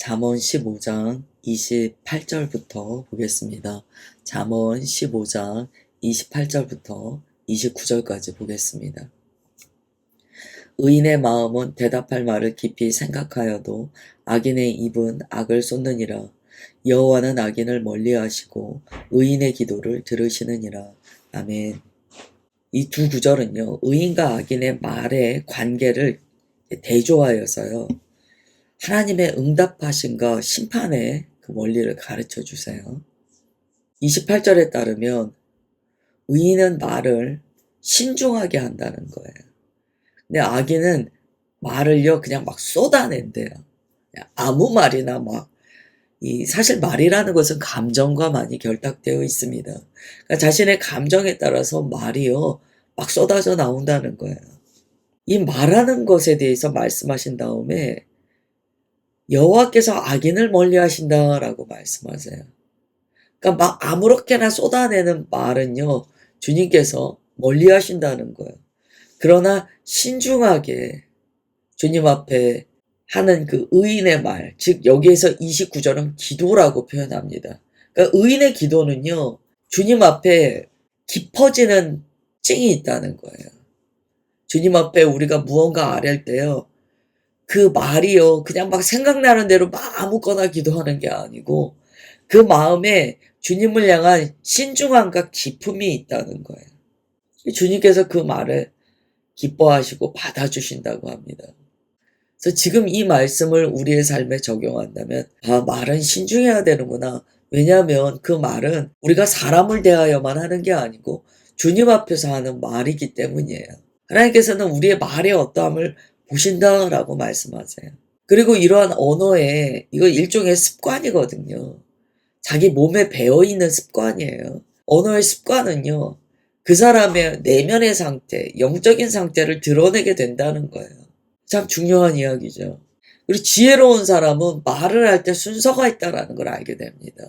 잠언 15장 28절부터 보겠습니다. 잠언 15장 28절부터 29절까지 보겠습니다. 의인의 마음은 대답할 말을 깊이 생각하여도 악인의 입은 악을 쏟느니라. 여호와는 악인을 멀리하시고 의인의 기도를 들으시느니라. 아멘. 이 두 구절은요, 의인과 악인의 말의 관계를 대조하여서요, 하나님의 응답하심과 심판의 그 원리를 가르쳐 주세요. 28절에 따르면 의인은 말을 신중하게 한다는 거예요. 근데 악인은 말을요 그냥 막 쏟아낸대요. 그냥 아무 말이나 사실 말이라는 것은 감정과 많이 결탁되어 있습니다. 그러니까 자신의 감정에 따라서 말이요 막 쏟아져 나온다는 거예요. 이 말하는 것에 대해서 말씀하신 다음에 여호와께서 악인을 멀리하신다라고 말씀하세요. 그러니까 막 아무렇게나 쏟아내는 말은요, 주님께서 멀리하신다는 거예요. 그러나 신중하게 주님 앞에 하는 그 의인의 말, 즉 여기에서 29절은 기도라고 표현합니다. 그러니까 의인의 기도는요, 주님 앞에 깊어지는 찡이 있다는 거예요. 주님 앞에 우리가 무언가 아뢰을 때요, 그 말이요, 그냥 막 생각나는 대로 막 아무거나 기도하는 게 아니고, 그 마음에 주님을 향한 신중함과 기품이 있다는 거예요. 주님께서 그 말을 기뻐하시고 받아주신다고 합니다. 그래서 지금 이 말씀을 우리의 삶에 적용한다면, 말은 신중해야 되는구나. 왜냐하면 그 말은 우리가 사람을 대하여만 하는 게 아니고 주님 앞에서 하는 말이기 때문이에요. 하나님께서는 우리의 말의 어떠함을 보신다라고 말씀하세요. 그리고 이러한 언어에 이거 일종의 습관이거든요. 자기 몸에 배어있는 습관이에요. 언어의 습관은요, 그 사람의 내면의 상태, 영적인 상태를 드러내게 된다는 거예요. 참 중요한 이야기죠. 그리고 지혜로운 사람은 말을 할 때 순서가 있다는 걸 알게 됩니다.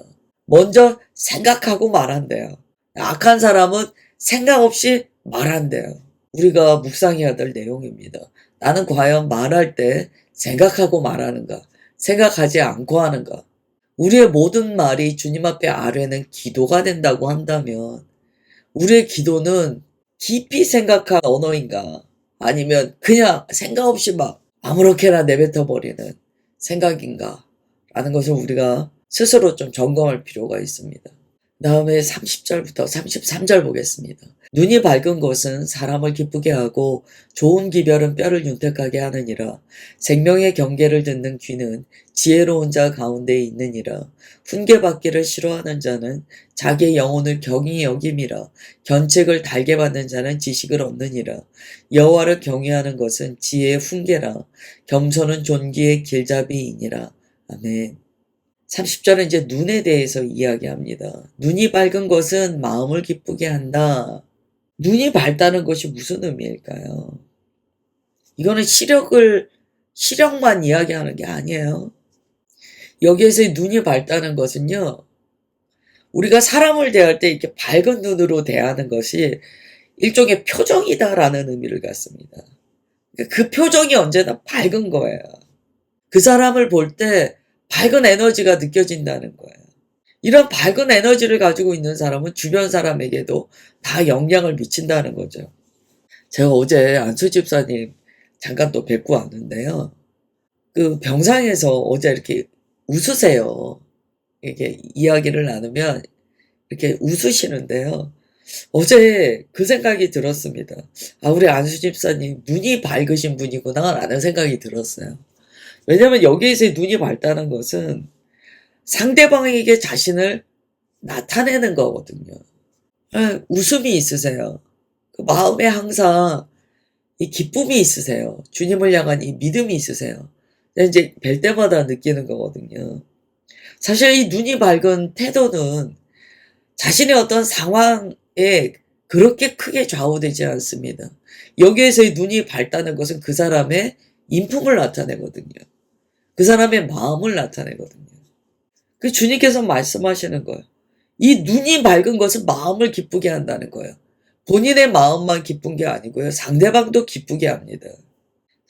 먼저 생각하고 말한대요. 악한 사람은 생각 없이 말한대요. 우리가 묵상해야 될 내용입니다. 나는 과연 말할 때 생각하고 말하는가? 생각하지 않고 하는가? 우리의 모든 말이 주님 앞에 아뢰는 기도가 된다고 한다면 우리의 기도는 깊이 생각한 언어인가? 아니면 그냥 생각 없이 막 아무렇게나 내뱉어 버리는 생각인가? 라는 것을 우리가 스스로 좀 점검할 필요가 있습니다. 다음에 30절부터 33절 보겠습니다. 눈이 밝은 것은 사람을 기쁘게 하고 좋은 기별은 뼈를 윤택하게 하느니라. 생명의 경계를 듣는 귀는 지혜로운 자 가운데 있느니라. 훈계받기를 싫어하는 자는 자기의 영혼을 경히 여김이라. 견책을 달게 받는 자는 지식을 얻느니라. 여호와를 경외하는 것은 지혜의 훈계라. 겸손은 존귀의 길잡이이니라. 아멘. 30절은 이제 눈에 대해서 이야기합니다. 눈이 밝은 것은 마음을 기쁘게 한다. 눈이 밝다는 것이 무슨 의미일까요? 이거는 시력만 이야기하는 게 아니에요. 여기에서의 눈이 밝다는 것은요, 우리가 사람을 대할 때 이렇게 밝은 눈으로 대하는 것이 일종의 표정이다라는 의미를 갖습니다. 그 표정이 언제나 밝은 거예요. 그 사람을 볼 때 밝은 에너지가 느껴진다는 거예요. 이런 밝은 에너지를 가지고 있는 사람은 주변 사람에게도 다 영향을 미친다는 거죠. 제가 어제 안수 집사님 잠깐 또 뵙고 왔는데요. 그 병상에서 어제 이렇게 웃으세요. 이렇게 이야기를 나누면 이렇게 웃으시는데요. 어제 그 생각이 들었습니다. 우리 안수 집사님 눈이 밝으신 분이구나 라는 생각이 들었어요. 왜냐면 여기에서의 눈이 밝다는 것은 상대방에게 자신을 나타내는 거거든요. 웃음이 있으세요. 그 마음에 항상 이 기쁨이 있으세요. 주님을 향한 이 믿음이 있으세요. 이제 뵐 때마다 느끼는 거거든요. 사실 이 눈이 밝은 태도는 자신의 어떤 상황에 그렇게 크게 좌우되지 않습니다. 여기에서의 눈이 밝다는 것은 그 사람의 인품을 나타내거든요. 그 사람의 마음을 나타내거든요. 그 주님께서 말씀하시는 거예요. 이 눈이 밝은 것은 마음을 기쁘게 한다는 거예요. 본인의 마음만 기쁜 게 아니고요. 상대방도 기쁘게 합니다.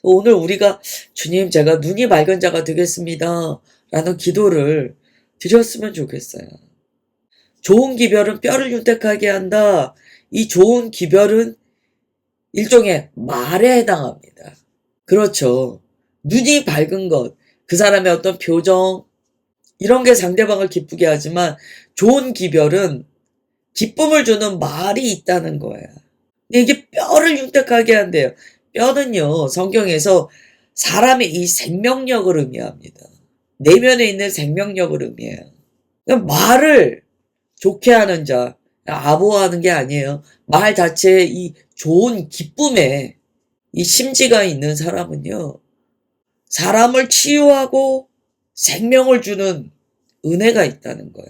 오늘 우리가 주님 제가 눈이 밝은 자가 되겠습니다 라는 기도를 드렸으면 좋겠어요. 좋은 기별은 뼈를 윤택하게 한다. 이 좋은 기별은 일종의 말에 해당합니다. 그렇죠. 눈이 밝은 것, 그 사람의 어떤 표정, 이런 게 상대방을 기쁘게 하지만 좋은 기별은 기쁨을 주는 말이 있다는 거예요. 이게 뼈를 윤택하게 한대요. 뼈는요, 성경에서 사람의 이 생명력을 의미합니다. 내면에 있는 생명력을 의미해요. 그러니까 말을 좋게 하는 자, 아부하는 게 아니에요. 말 자체에 이 좋은 기쁨에 이 심지가 있는 사람은요, 사람을 치유하고 생명을 주는 은혜가 있다는 거예요.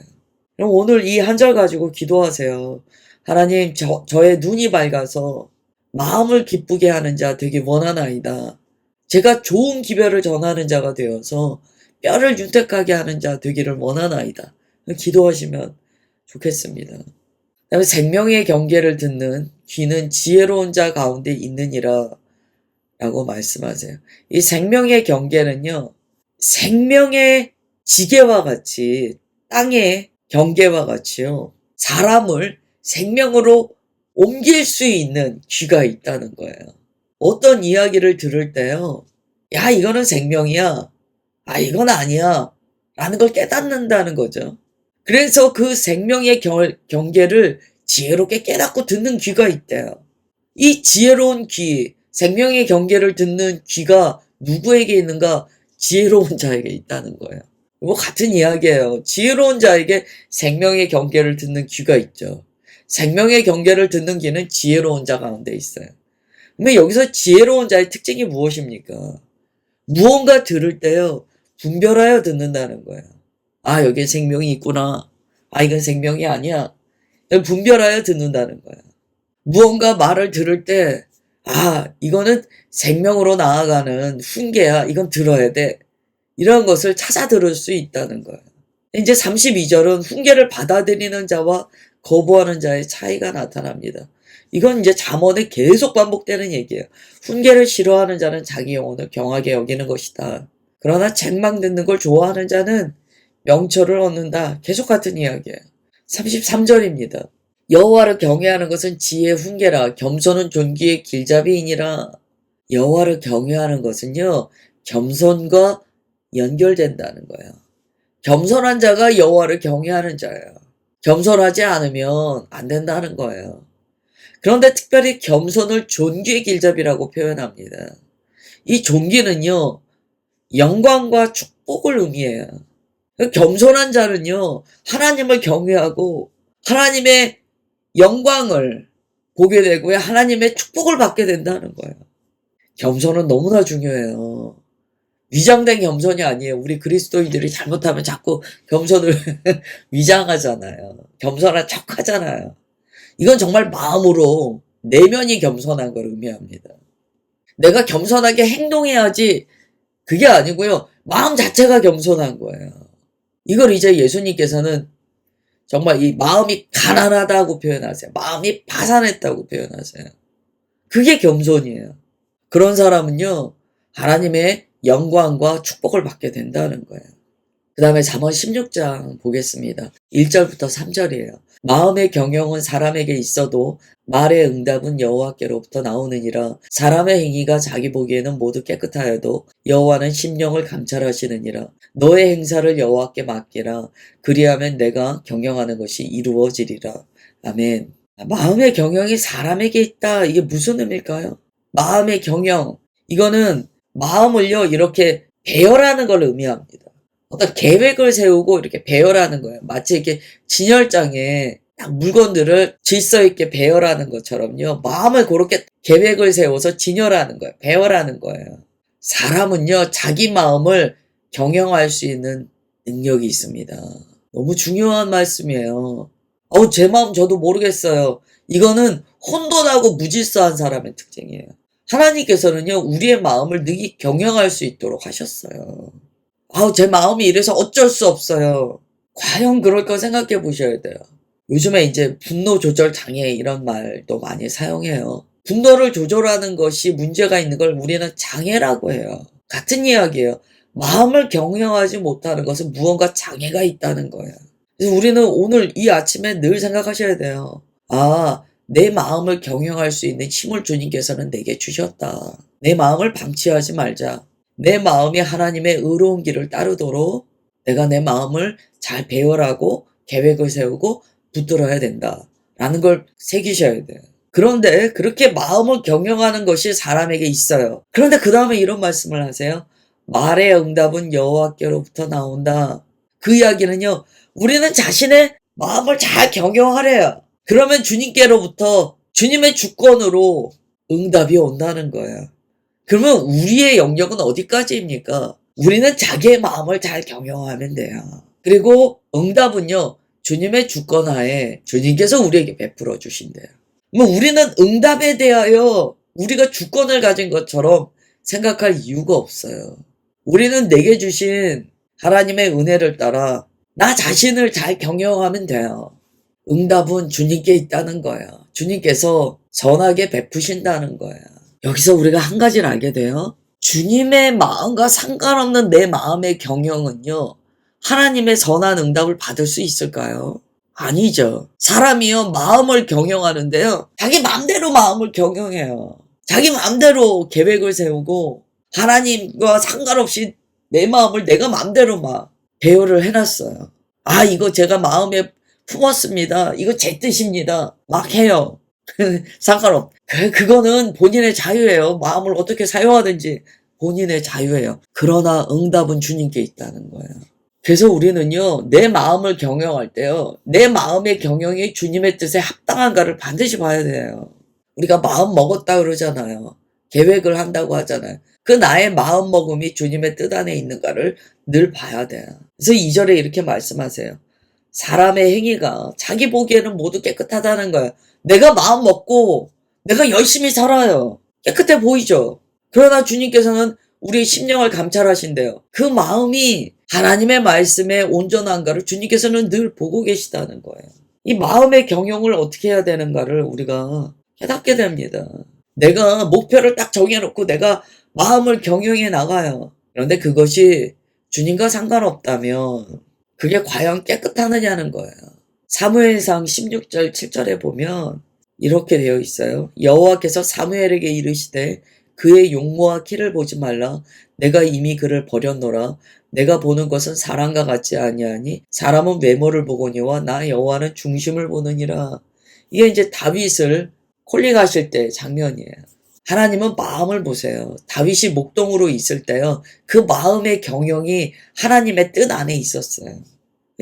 그럼 오늘 이 한 절 가지고 기도하세요. 하나님, 저의 눈이 밝아서 마음을 기쁘게 하는 자 되기 원하나이다. 제가 좋은 기별을 전하는 자가 되어서 뼈를 윤택하게 하는 자 되기를 원하나이다. 기도하시면 좋겠습니다. 그다음에 생명의 경계를 듣는 귀는 지혜로운 자 가운데 있느니라 라고 말씀하세요. 이 생명의 경계는요, 생명의 지게와 같이 땅의 경계와 같이요, 사람을 생명으로 옮길 수 있는 귀가 있다는 거예요. 어떤 이야기를 들을 때요, 야, 이거는 생명이야. 아, 이건 아니야. 라는 걸 깨닫는다는 거죠. 그래서 그 생명의 경계를 지혜롭게 깨닫고 듣는 귀가 있대요. 이 지혜로운 귀, 생명의 경계를 듣는 귀가 누구에게 있는가? 지혜로운 자에게 있다는 거예요. 뭐 같은 이야기예요. 지혜로운 자에게 생명의 경계를 듣는 귀가 있죠. 생명의 경계를 듣는 귀는 지혜로운 자 가운데 있어요. 근데 여기서 지혜로운 자의 특징이 무엇입니까? 무언가 들을 때요, 분별하여 듣는다는 거예요. 아, 여기에 생명이 있구나. 아, 이건 생명이 아니야. 분별하여 듣는다는 거예요. 무언가 말을 들을 때, 아, 이거는 생명으로 나아가는 훈계야. 이건 들어야 돼. 이런 것을 찾아 들을 수 있다는 거예요. 이제 32절은 훈계를 받아들이는 자와 거부하는 자의 차이가 나타납니다. 이건 이제 잠언에 계속 반복되는 얘기예요. 훈계를 싫어하는 자는 자기 영혼을 경하게 여기는 것이다. 그러나 책망 듣는 걸 좋아하는 자는 명철을 얻는다. 계속 같은 이야기예요. 33절입니다. 여호와를 경외하는 것은 지혜의 훈계라. 겸손은 존귀의 길잡이이니라. 여호와를 경외하는 것은요, 겸손과 연결된다는 거예요. 겸손한 자가 여호와를 경외하는 자예요. 겸손하지 않으면 안 된다는 거예요. 그런데 특별히 겸손을 존귀의 길잡이라고 표현합니다. 이 존귀는요, 영광과 축복을 의미해요. 겸손한 자는요, 하나님을 경외하고 하나님의 영광을 보게 되고요, 하나님의 축복을 받게 된다는 거예요. 겸손은 너무나 중요해요. 위장된 겸손이 아니에요. 우리 그리스도인들이 잘못하면 자꾸 겸손을 위장하잖아요. 겸손한 척 하잖아요. 이건 정말 마음으로 내면이 겸손한 걸 의미합니다. 내가 겸손하게 행동해야지, 그게 아니고요, 마음 자체가 겸손한 거예요. 이걸 이제 예수님께서는 정말 이 마음이 가난하다고 표현하세요. 마음이 파산했다고 표현하세요. 그게 겸손이에요. 그런 사람은요, 하나님의 영광과 축복을 받게 된다는 거예요. 그 다음에 잠언 16장 보겠습니다. 1절부터 3절이에요. 마음의 경영은 사람에게 있어도 말의 응답은 여호와께로부터 나오느니라. 사람의 행위가 자기 보기에는 모두 깨끗하여도 여호와는 심령을 감찰하시느니라. 너의 행사를 여호와께 맡기라. 그리하면 내가 경영하는 것이 이루어지리라. 아멘. 마음의 경영이 사람에게 있다. 이게 무슨 의미일까요? 마음의 경영, 이거는 마음을요, 이렇게 배열하는 걸 의미합니다. 어떤 계획을 세우고 이렇게 배열하는 거예요. 마치 이렇게 진열장에 딱 물건들을 질서 있게 배열하는 것처럼요, 마음을 그렇게 계획을 세워서 진열하는 거예요. 배열하는 거예요. 사람은요, 자기 마음을 경영할 수 있는 능력이 있습니다. 너무 중요한 말씀이에요. 제 마음 저도 모르겠어요. 이거는 혼돈하고 무질서한 사람의 특징이에요. 하나님께서는요, 우리의 마음을 능히 경영할 수 있도록 하셨어요. 제 마음이 이래서 어쩔 수 없어요. 과연 그럴까 생각해 보셔야 돼요. 요즘에 이제 분노 조절 장애 이런 말도 많이 사용해요. 분노를 조절하는 것이 문제가 있는 걸 우리는 장애라고 해요. 같은 이야기예요. 마음을 경영하지 못하는 것은 무언가 장애가 있다는 거예요. 그래서 우리는 오늘 이 아침에 늘 생각하셔야 돼요. 아, 내 마음을 경영할 수 있는 힘을 주님께서는 내게 주셨다. 내 마음을 방치하지 말자. 내 마음이 하나님의 의로운 길을 따르도록 내가 내 마음을 잘 배열하고 계획을 세우고 붙들어야 된다. 라는 걸 새기셔야 돼요. 그런데 그렇게 마음을 경영하는 것이 사람에게 있어요. 그런데 그 다음에 이런 말씀을 하세요. 말의 응답은 여호와께로부터 나온다. 그 이야기는요. 우리는 자신의 마음을 잘 경영하래요. 그러면 주님께로부터 주님의 주권으로 응답이 온다는 거예요. 그러면 우리의 영역은 어디까지입니까? 우리는 자기의 마음을 잘 경영하면 돼요. 그리고 응답은요. 주님의 주권하에 주님께서 우리에게 베풀어 주신대요. 뭐 우리는 응답에 대하여 우리가 주권을 가진 것처럼 생각할 이유가 없어요. 우리는 내게 주신 하나님의 은혜를 따라 나 자신을 잘 경영하면 돼요. 응답은 주님께 있다는 거예요. 주님께서 선하게 베푸신다는 거예요. 여기서 우리가 한 가지를 알게 돼요. 주님의 마음과 상관없는 내 마음의 경영은요. 하나님의 선한 응답을 받을 수 있을까요? 아니죠. 사람이요. 마음을 경영하는데요. 자기 마음대로 마음을 경영해요. 자기 마음대로 계획을 세우고 하나님과 상관없이 내 마음을 내가 마음대로 막 배열을 해놨어요. 아, 이거 제가 마음에 품었습니다. 이거 제 뜻입니다. 막 해요. 상관없. 그거는 본인의 자유예요. 마음을 어떻게 사용하든지 본인의 자유예요. 그러나 응답은 주님께 있다는 거예요. 그래서 우리는요, 내 마음을 경영할 때요, 내 마음의 경영이 주님의 뜻에 합당한가를 반드시 봐야 돼요. 우리가 마음 먹었다 그러잖아요. 계획을 한다고 하잖아요. 그 나의 마음 먹음이 주님의 뜻 안에 있는가를 늘 봐야 돼요. 그래서 2절에 이렇게 말씀하세요. 사람의 행위가 자기 보기에는 모두 깨끗하다는 거예요. 내가 마음 먹고 내가 열심히 살아요. 깨끗해 보이죠? 그러나 주님께서는 우리의 심령을 감찰하신대요. 그 마음이 하나님의 말씀에 온전한가를 주님께서는 늘 보고 계시다는 거예요. 이 마음의 경영을 어떻게 해야 되는가를 우리가 깨닫게 됩니다. 내가 목표를 딱 정해놓고 내가 마음을 경영해 나가요. 그런데 그것이 주님과 상관없다면 그게 과연 깨끗하느냐는 거예요. 사무엘상 16절 7절에 보면 이렇게 되어 있어요. 여호와께서 사무엘에게 이르시되 그의 용모와 키를 보지 말라. 내가 이미 그를 버렸노라. 내가 보는 것은 사람과 같지 아니하니 사람은 외모를 보거니와 나 여호와는 중심을 보느니라. 이게 이제 다윗을 콜링하실 때 장면이에요. 하나님은 마음을 보세요. 다윗이 목동으로 있을 때요. 그 마음의 경영이 하나님의 뜻 안에 있었어요.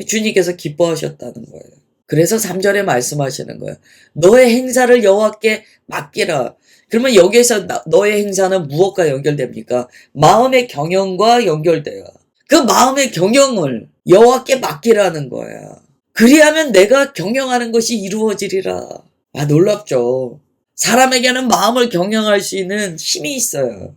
주님께서 기뻐하셨다는 거예요. 그래서 3절에 말씀하시는 거예요. 너의 행사를 여호와께 맡기라. 그러면 여기에서 너의 행사는 무엇과 연결됩니까? 마음의 경영과 연결돼요. 그 마음의 경영을 여호와께 맡기라는 거야. 그리하면 내가 경영하는 것이 이루어지리라. 아, 놀랍죠. 사람에게는 마음을 경영할 수 있는 힘이 있어요.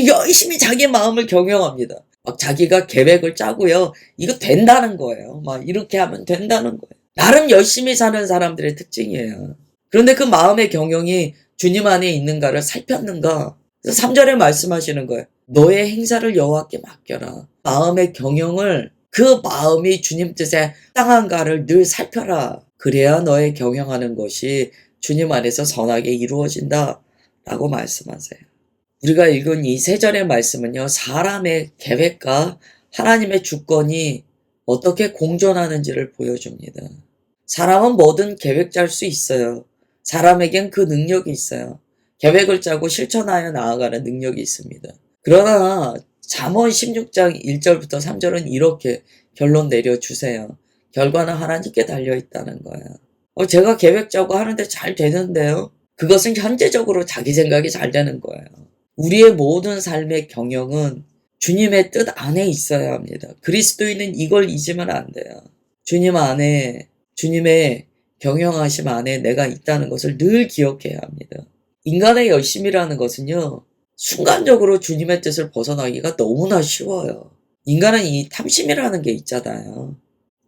열심히 자기 마음을 경영합니다. 막 자기가 계획을 짜고요. 이거 된다는 거예요. 막 이렇게 하면 된다는 거예요. 나름 열심히 사는 사람들의 특징이에요. 그런데 그 마음의 경영이 주님 안에 있는가를 살폈는가? 그래서 3절에 말씀하시는 거예요. 너의 행사를 여호와께 맡겨라. 마음의 경영을 그 마음이 주님 뜻에 합당한가를 늘 살펴라. 그래야 너의 경영하는 것이 주님 안에서 선하게 이루어진다. 라고 말씀하세요. 우리가 읽은 이 3절의 말씀은요. 사람의 계획과 하나님의 주권이 어떻게 공존하는지를 보여줍니다. 사람은 뭐든 계획 짤 수 있어요. 사람에겐 그 능력이 있어요. 계획을 짜고 실천하여 나아가는 능력이 있습니다. 그러나 잠언 16장 1절부터 3절은 이렇게 결론 내려주세요. 결과는 하나님께 달려있다는 거예요. 제가 계획 짜고 하는데 잘 되는데요. 그것은 현재적으로 자기 생각이 잘 되는 거예요. 우리의 모든 삶의 경영은 주님의 뜻 안에 있어야 합니다. 그리스도인은 이걸 잊으면 안 돼요. 주님 안에, 주님의 경영하심 안에 내가 있다는 것을 늘 기억해야 합니다. 인간의 열심이라는 것은요, 순간적으로 주님의 뜻을 벗어나기가 너무나 쉬워요. 인간은 이 탐심이라는 게 있잖아요.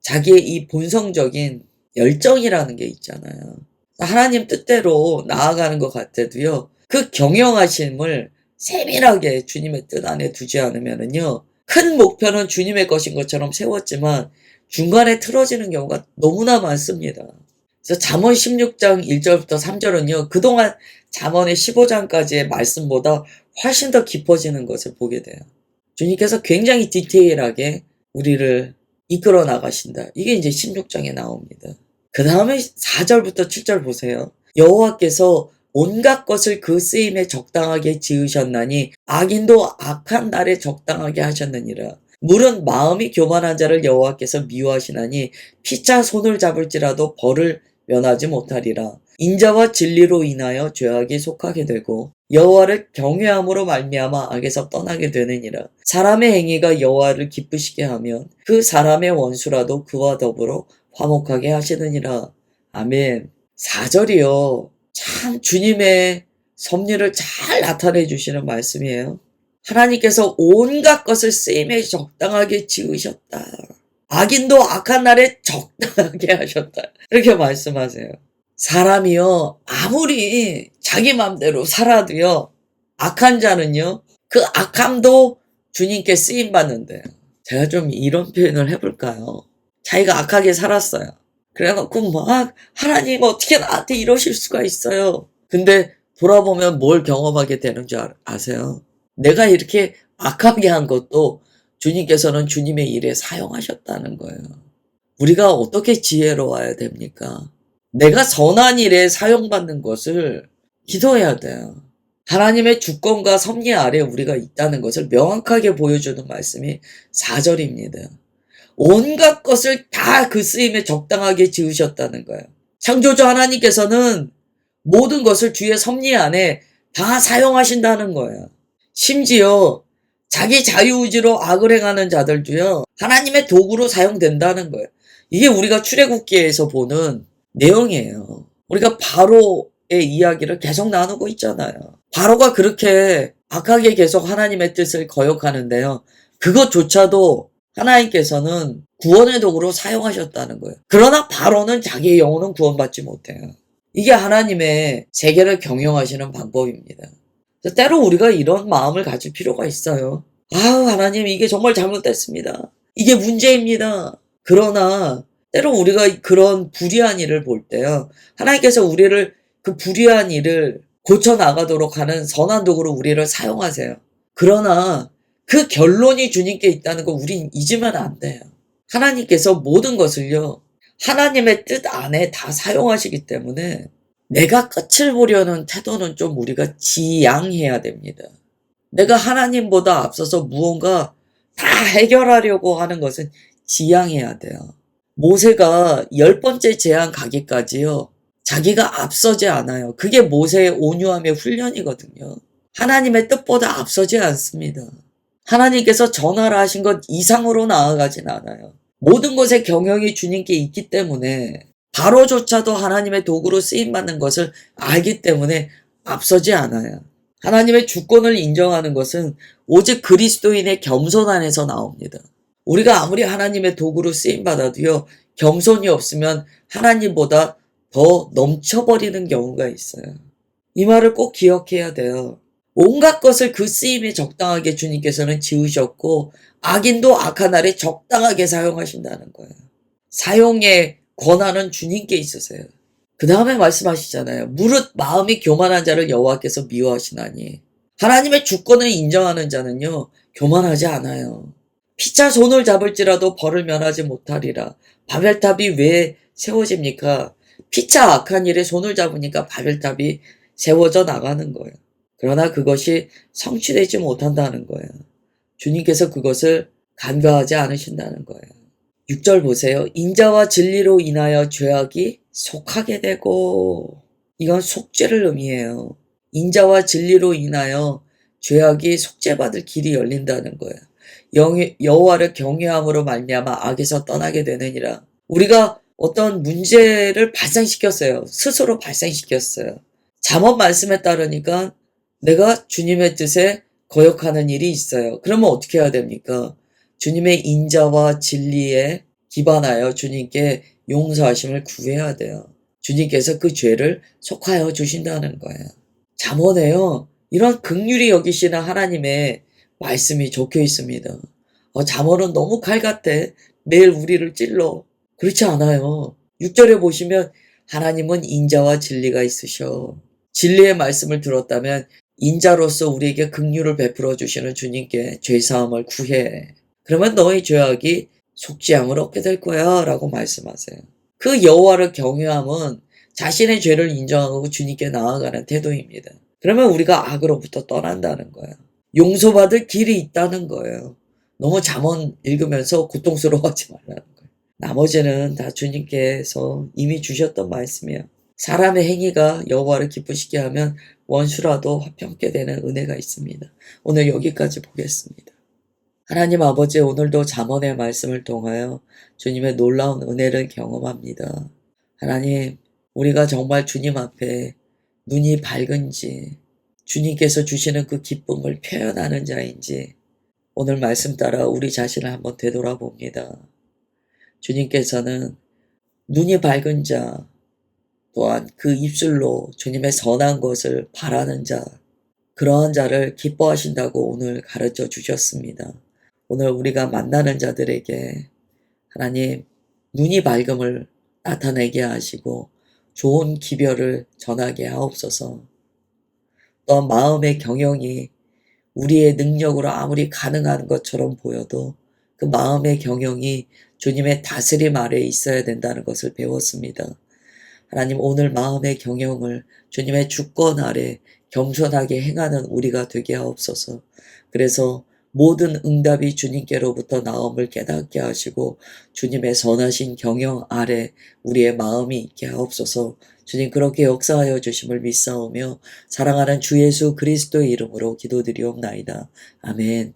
자기의 이 본성적인 열정이라는 게 있잖아요. 하나님 뜻대로 나아가는 것 같아도요, 그 경영하심을 세밀하게 주님의 뜻 안에 두지 않으면은요, 큰 목표는 주님의 것인 것처럼 세웠지만 중간에 틀어지는 경우가 너무나 많습니다. 그래서 잠언 16장 1절부터 3절은요. 그동안 잠언의 15장까지의 말씀보다 훨씬 더 깊어지는 것을 보게 돼요. 주님께서 굉장히 디테일하게 우리를 이끌어 나가신다. 이게 이제 16장에 나옵니다. 그 다음에 4절부터 7절 보세요. 여호와께서 온갖 것을 그 쓰임에 적당하게 지으셨나니 악인도 악한 날에 적당하게 하셨느니라. 물은 마음이 교만한 자를 여호와께서 미워하시나니 피차 손을 잡을지라도 벌을 면하지 못하리라. 인자와 진리로 인하여 죄악이 속하게 되고 여호와를 경외함으로 말미암아 악에서 떠나게 되느니라. 사람의 행위가 여호와를 기쁘시게 하면 그 사람의 원수라도 그와 더불어 화목하게 하시느니라. 아멘. 4절이요. 참 주님의 섭리를 잘 나타내 주시는 말씀이에요. 하나님께서 온갖 것을 쓰임에 적당하게 지으셨다. 악인도 악한 날에 적당하게 하셨다. 이렇게 말씀하세요. 사람이요, 아무리 자기 맘대로 살아도요, 악한 자는요, 그 악함도 주님께 쓰임받는데요. 제가 좀 이런 표현을 해볼까요? 자기가 악하게 살았어요. 그래갖고 막 하나님 어떻게 나한테 이러실 수가 있어요. 근데 돌아보면 뭘 경험하게 되는 줄 아세요? 내가 이렇게 악하게 한 것도 주님께서는 주님의 일에 사용하셨다는 거예요. 우리가 어떻게 지혜로워야 됩니까? 내가 선한 일에 사용받는 것을 기도해야 돼요. 하나님의 주권과 섭리 아래 우리가 있다는 것을 명확하게 보여주는 말씀이 4절입니다. 온갖 것을 다 그 쓰임에 적당하게 지으셨다는 거예요. 창조주 하나님께서는 모든 것을 주의 섭리 안에 다 사용하신다는 거예요. 심지어 자기 자유의지로 악을 행하는 자들도요, 하나님의 도구로 사용된다는 거예요. 이게 우리가 출애굽기에서 보는 내용이에요. 우리가 바로의 이야기를 계속 나누고 있잖아요. 바로가 그렇게 악하게 계속 하나님의 뜻을 거역하는데요. 그것조차도 하나님께서는 구원의 도구로 사용하셨다는 거예요. 그러나 바로는 자기의 영혼은 구원받지 못해요. 이게 하나님의 세계를 경영하시는 방법입니다. 때로 우리가 이런 마음을 가질 필요가 있어요. 아우, 하나님, 이게 정말 잘못됐습니다. 이게 문제입니다. 그러나 때로 우리가 그런 불의한 일을 볼 때요, 하나님께서 우리를 그 불의한 일을 고쳐나가도록 하는 선한 도구로 우리를 사용하세요. 그러나 그 결론이 주님께 있다는 거 우린 잊으면 안 돼요. 하나님께서 모든 것을요, 하나님의 뜻 안에 다 사용하시기 때문에 내가 끝을 보려는 태도는 좀 우리가 지양해야 됩니다. 내가 하나님보다 앞서서 무언가 다 해결하려고 하는 것은 지양해야 돼요. 모세가 10번째 재앙 가기까지요, 자기가 앞서지 않아요. 그게 모세의 온유함의 훈련이거든요. 하나님의 뜻보다 앞서지 않습니다. 하나님께서 전하라 하신 것 이상으로 나아가진 않아요. 모든 것의 경영이 주님께 있기 때문에 바로조차도 하나님의 도구로 쓰임받는 것을 알기 때문에 앞서지 않아요. 하나님의 주권을 인정하는 것은 오직 그리스도인의 겸손 안에서 나옵니다. 우리가 아무리 하나님의 도구로 쓰임받아도요, 겸손이 없으면 하나님보다 더 넘쳐버리는 경우가 있어요. 이 말을 꼭 기억해야 돼요. 온갖 것을 그 쓰임에 적당하게 주님께서는 지으셨고 악인도 악한 날에 적당하게 사용하신다는 거예요. 사용의 권한은 주님께 있으세요. 그 다음에 말씀하시잖아요. 무릇 마음이 교만한 자를 여호와께서 미워하시나니. 하나님의 주권을 인정하는 자는요, 교만하지 않아요. 피차 손을 잡을지라도 벌을 면하지 못하리라. 바벨탑이 왜 세워집니까? 피차 악한 일에 손을 잡으니까 바벨탑이 세워져 나가는 거예요. 그러나 그것이 성취되지 못한다는 거예요. 주님께서 그것을 간과하지 않으신다는 거예요. 6절 보세요. 인자와 진리로 인하여 죄악이 속하게 되고, 이건 속죄를 의미해요. 인자와 진리로 인하여 죄악이 속죄받을 길이 열린다는 거예요. 여호와를 경외함으로 말미암아 악에서 떠나게 되느니라. 우리가 어떤 문제를 발생시켰어요. 스스로 발생시켰어요. 잠언 말씀에 따르니까 내가 주님의 뜻에 거역하는 일이 있어요. 그러면 어떻게 해야 됩니까? 주님의 인자와 진리에 기반하여 주님께 용서하심을 구해야 돼요. 주님께서 그 죄를 속하여 주신다는 거예요. 잠언에요, 이런 긍휼히 여기시는 하나님의 말씀이 적혀 있습니다. 잠언은 너무 칼 같아. 매일 우리를 찔러. 그렇지 않아요. 6절에 보시면 하나님은 인자와 진리가 있으셔. 진리의 말씀을 들었다면 인자로서 우리에게 긍휼을 베풀어 주시는 주님께 죄사함을 구해. 그러면 너의 죄악이 속죄함을 얻게 될 거야 라고 말씀하세요. 그 여호와를 경외함은 자신의 죄를 인정하고 주님께 나아가는 태도입니다. 그러면 우리가 악으로부터 떠난다는 거예요. 용서받을 길이 있다는 거예요. 너무 잠언 읽으면서 고통스러워하지 말라는 거예요. 나머지는 다 주님께서 이미 주셨던 말씀이에요. 사람의 행위가 여호와를 기쁘시게 하면 원수라도 화평케 되는 은혜가 있습니다. 오늘 여기까지 보겠습니다. 하나님 아버지, 오늘도 잠언의 말씀을 통하여 주님의 놀라운 은혜를 경험합니다. 하나님, 우리가 정말 주님 앞에 눈이 밝은지, 주님께서 주시는 그 기쁨을 표현하는 자인지 오늘 말씀 따라 우리 자신을 한번 되돌아봅니다. 주님께서는 눈이 밝은 자, 또한 그 입술로 주님의 선한 것을 바라는 자, 그러한 자를 기뻐하신다고 오늘 가르쳐 주셨습니다. 오늘 우리가 만나는 자들에게 하나님 눈이 밝음을 나타내게 하시고 좋은 기별을 전하게 하옵소서. 또 마음의 경영이 우리의 능력으로 아무리 가능한 것처럼 보여도 그 마음의 경영이 주님의 다스림 아래에 있어야 된다는 것을 배웠습니다. 하나님, 오늘 마음의 경영을 주님의 주권 아래 겸손하게 행하는 우리가 되게 하옵소서. 그래서 모든 응답이 주님께로부터 나옴을 깨닫게 하시고 주님의 선하신 경영 아래 우리의 마음이 있게 하옵소서. 주님, 그렇게 역사하여 주심을 믿사오며 사랑하는 주 예수 그리스도의 이름으로 기도드리옵나이다. 아멘.